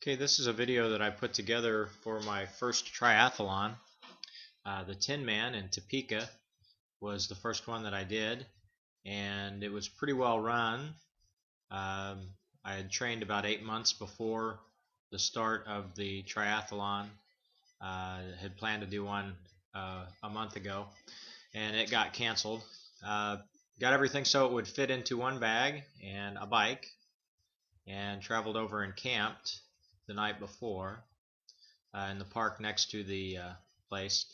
Okay, this is a video that I put together for my first triathlon. The Tin Man in Topeka was the first one that I did, and it was pretty well run. I had trained about 8 months before the start of the triathlon. Had planned to do one a month ago, and it got canceled. Got everything so it would fit into one bag and a bike, and traveled over and camped the night before in the park next to the place.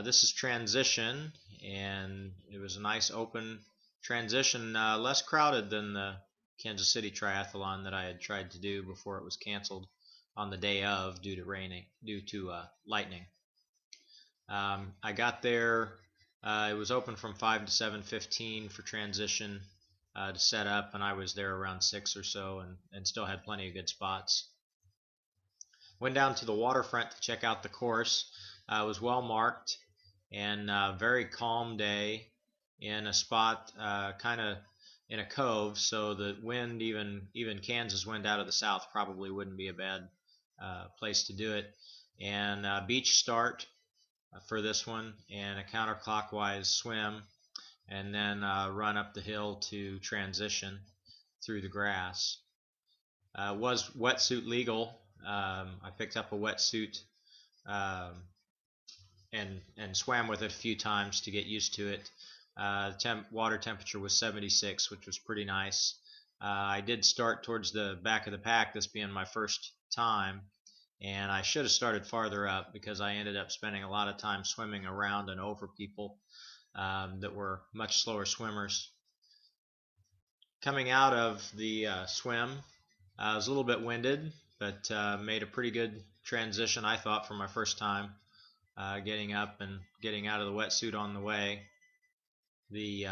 This is transition, and it was a nice open transition, less crowded than the Kansas City triathlon that I had tried to do before it was canceled on the day of due to lightning. I got there. It was open from 5 to 7:15 for transition to set up, and I was there around 6 or so, and still had plenty of good spots. Went down to the waterfront to check out the course. It was well marked and very calm day in a spot kind of in a cove, so the wind, even Kansas wind out of the south, probably wouldn't be a bad place to do it. And beach start for this one, and a counterclockwise swim, and then run up the hill to transition through the grass. Was wetsuit legal. I picked up a wetsuit um, and swam with it a few times to get used to it. Water temperature was 76, which was pretty nice. I did start towards the back of the pack, this being my first time, and I should have started farther up because I ended up spending a lot of time swimming around and over people that were much slower swimmers. Coming out of the swim, I was a little bit winded, but made a pretty good transition, I thought, for my first time, getting up and getting out of the wetsuit on the way. The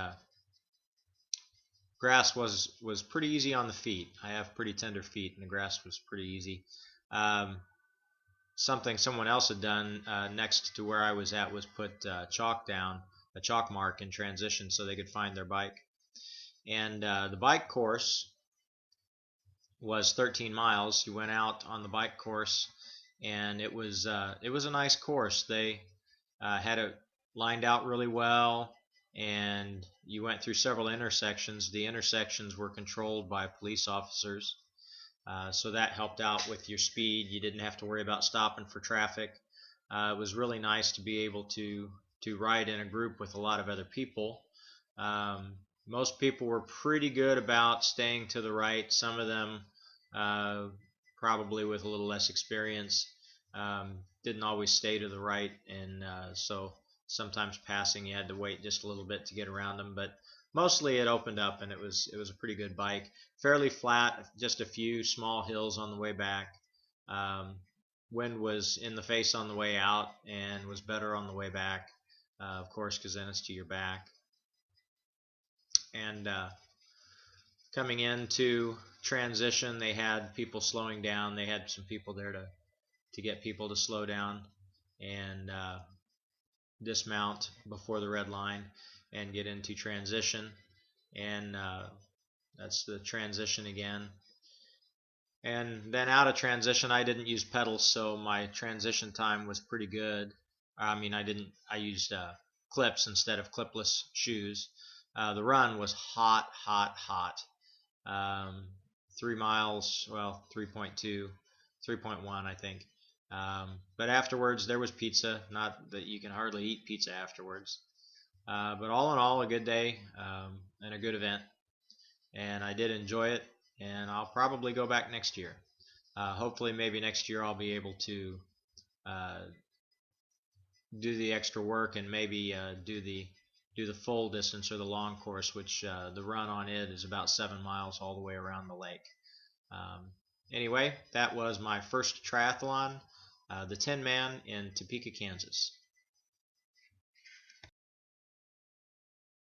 grass was pretty easy on the feet. I have pretty tender feet, and the grass was pretty easy. Something someone else had done next to where I was at was put chalk down, a chalk mark in transition, so they could find their bike. And the bike course was 13 miles. You went out on the bike course, and it was a nice course. They had it lined out really well, and you went through several intersections. The intersections were controlled by police officers, so that helped out with your speed. You didn't have to worry about stopping for traffic. It was really nice to be able to ride in a group with a lot of other people. Most people were pretty good about staying to the right. Some of them, probably with a little less experience, didn't always stay to the right, and so sometimes passing you had to wait just a little bit to get around them. But mostly it opened up, and it was a pretty good bike. Fairly flat, just a few small hills on the way back. Wind was in the face on the way out, and was better on the way back, of course, because then it's to your back. And coming into transition, they had people slowing down. They had some people there to get people to slow down and dismount before the red line and get into transition. And that's the transition again. And then out of transition, I didn't use pedals, so my transition time was pretty good. I mean, I used clips instead of clipless shoes. The run was hot. 3 miles, well, 3.2, 3.1, I think. But afterwards, there was pizza. Not that you can hardly eat pizza afterwards. But all in all, a good day and a good event. And I did enjoy it, and I'll probably go back next year. Hopefully, maybe next year I'll be able to do the extra work and maybe do the full distance or the long course, which the run on it is about 7 miles all the way around the lake. Anyway, that was my first triathlon, the Tin Man in Topeka, Kansas.